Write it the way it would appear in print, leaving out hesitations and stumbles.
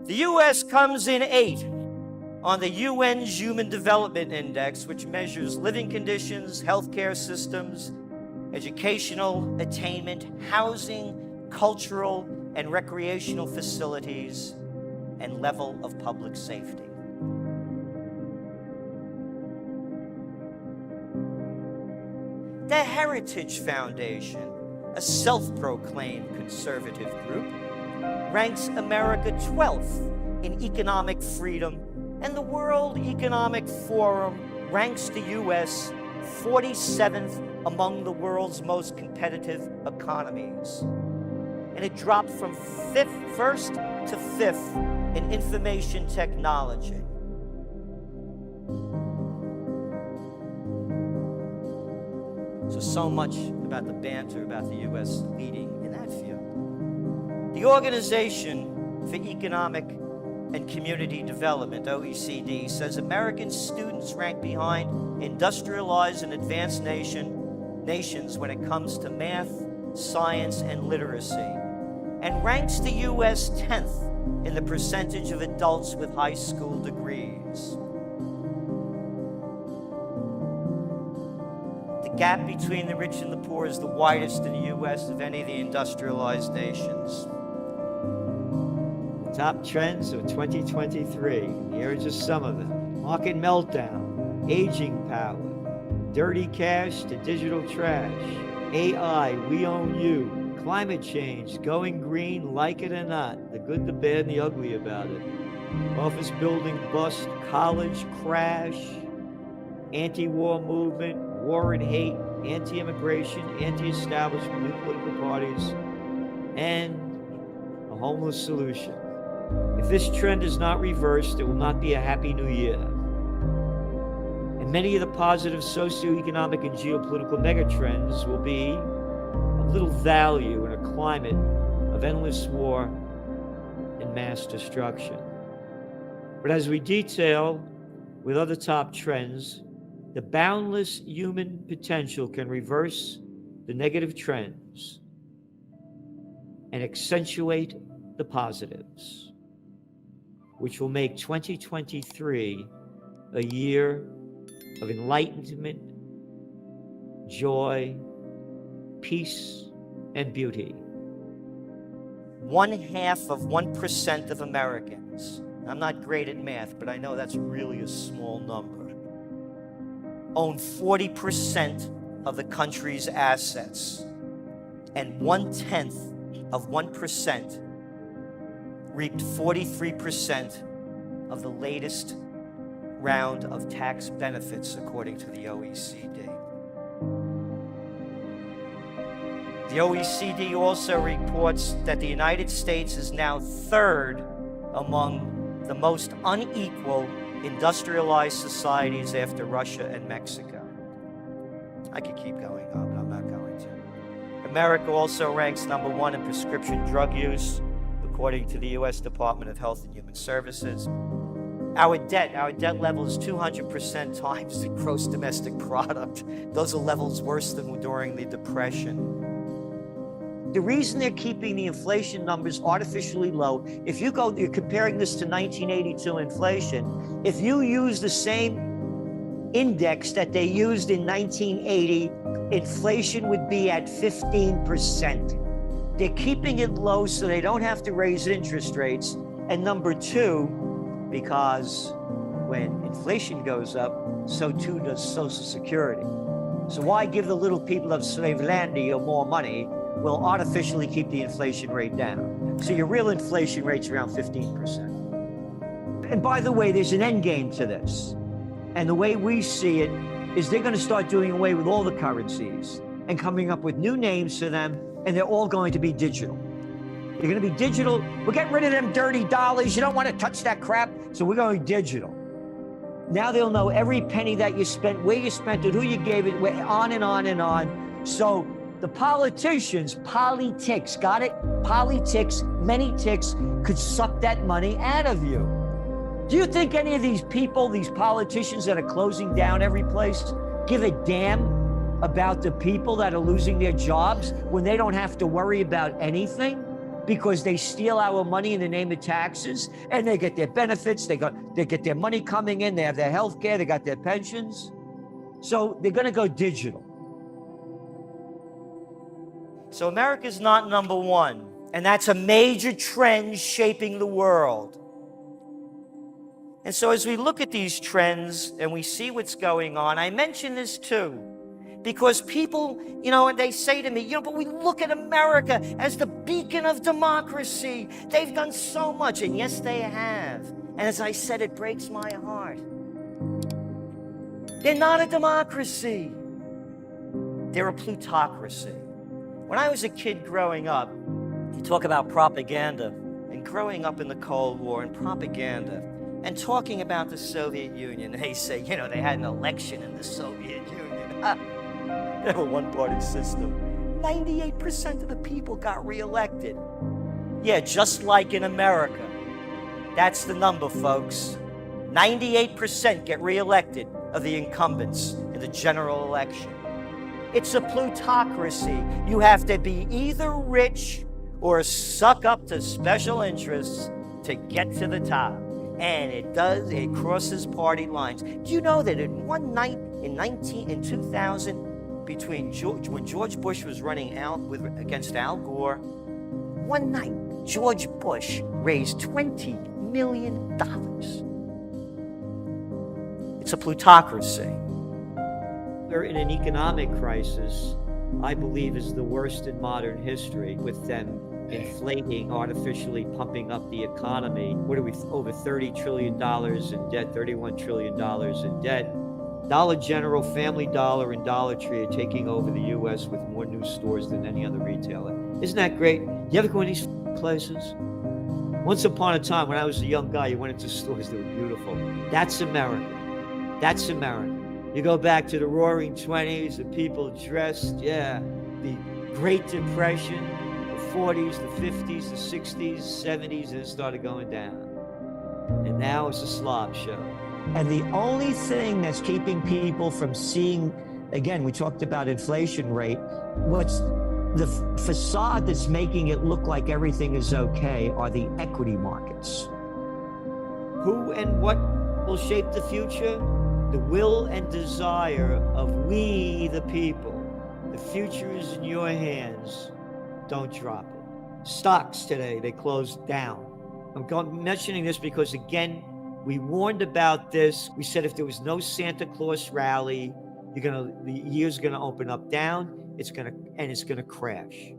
The U.S. comes in 8 on the UN's Human Development Index, which measures living conditions, healthcare systems, educational attainment, housing, cultural and recreational facilities, and level of public safety. The Heritage Foundation, a self-proclaimed conservative group, ranks America 12th in economic freedom, and the World Economic Forum ranks the U.S. 47th among the world's most competitive economies. And it dropped from first to 5th in information technology. So much about the banter about the U.S. leading in that field. The Organization for Economic and Community Development, OECD, says American students rank behind industrialized and advanced nations when it comes to math, science, and literacy, and ranks the U.S. 10th in the percentage of adults with high school degrees. The gap between the rich and the poor is the widest in the U.S. of any of the industrialized nations. Top trends of 2023. Here are just some of them. Market meltdown, aging power, dirty cash to digital trash, AI, we own you, climate change, going green, like it or not, the good, the bad, and the ugly about it, office building bust, college crash, anti-war movement, war and hate, anti-immigration, anti-establishment, new political parties, and a homeless solution. If this trend is not reversed, it will not be a happy new year. And many of the positive socioeconomic and geopolitical megatrends will be of little value in a climate of endless war and mass destruction. But as we detail with other top trends, the boundless human potential can reverse the negative trends and accentuate the positives, which will make 2023 a year of enlightenment, joy, peace, and beauty. 0.5% of Americans, I'm not great at math, but I know that's really a small number, own 40% of the country's assets, and 0.1% reaped 43% of the latest round of tax benefits, according to the OECD. The OECD also reports that the United States is now 3rd among the most unequal industrialized societies after Russia and Mexico. I could keep going on, but I'm not going to. America also ranks number 1 in prescription drug use, according to the U.S. Department of Health and Human Services. Our debt level is 200% times the gross domestic product. Those are levels worse than during the Depression. The reason they're keeping the inflation numbers artificially low, if you're comparing this to 1982 inflation, if you use the same index that they used in 1980, inflation would be at 15%. They're keeping it low so they don't have to raise interest rates. And number 2, because when inflation goes up, so too does Social Security. So why give the little people of Slavelandia more money? Will artificially keep the inflation rate down. So your real inflation rate's around 15%. And by the way, there's an end game to this. And the way we see it is they're going to start doing away with all the currencies and coming up with new names for them, and they're all going to be digital. They're going to be digital. We're getting rid of them dirty dollars. You don't want to touch that crap, so we're going digital. Now they'll know every penny that you spent, where you spent it, who you gave it, on and on and on. So the politicians, politics, got it? Politics, many ticks, could suck that money out of you. Do you think any of these people, these politicians that are closing down every place, give a damn about the people that are losing their jobs when they don't have to worry about anything? because they steal our money in the name of taxes, and they get their benefits, they get their money coming in, they have their health care, they got their pensions. So they're going to go digital. So America's not number one, and that's a major trend shaping the world. And so as we look at these trends and we see what's going on, I mention this too, because people, they say to me, but we look at America as the beacon of democracy. They've done so much, and yes, they have. And as I said, it breaks my heart. They're not a democracy. They're a plutocracy. When I was a kid growing up, you talk about propaganda, and growing up in the Cold War and propaganda, and talking about the Soviet Union, they say, they had an election in the Soviet Union. They were a one-party system. 98% of the people got reelected. Yeah, just like in America. That's the number, folks. 98% get reelected of the incumbents in the general election. It's a plutocracy. You have to be either rich or suck up to special interests to get to the top. And it crosses party lines. Do you know that in one night in 2000, when George Bush was running against Al Gore, one night George Bush raised $20 million. It's a plutocracy. They're in an economic crisis, I believe, is the worst in modern history, with them inflating, artificially pumping up the economy. What are we, over $30 trillion in debt, $31 trillion in debt. Dollar General, Family Dollar, and Dollar Tree are taking over the U.S. with more new stores than any other retailer. Isn't that great? You ever go in these places? Once upon a time, when I was a young guy, you went into stores that were beautiful. That's America. That's America. You go back to the Roaring 20s, the people dressed, the Great Depression, the 40s, the 50s, the 60s, 70s, and it started going down. And now it's a slob show. And the only thing that's keeping people from seeing, again, we talked about inflation rate, what's the facade that's making it look like everything is okay are the equity markets. Who and what will shape the future? The will and desire of we, the people. The future is in your hands. Don't drop it. Stocks today, they closed down. I'm mentioning this because, again, we warned about this. We said if there was no Santa Claus rally, the year's gonna open up down. It's gonna crash.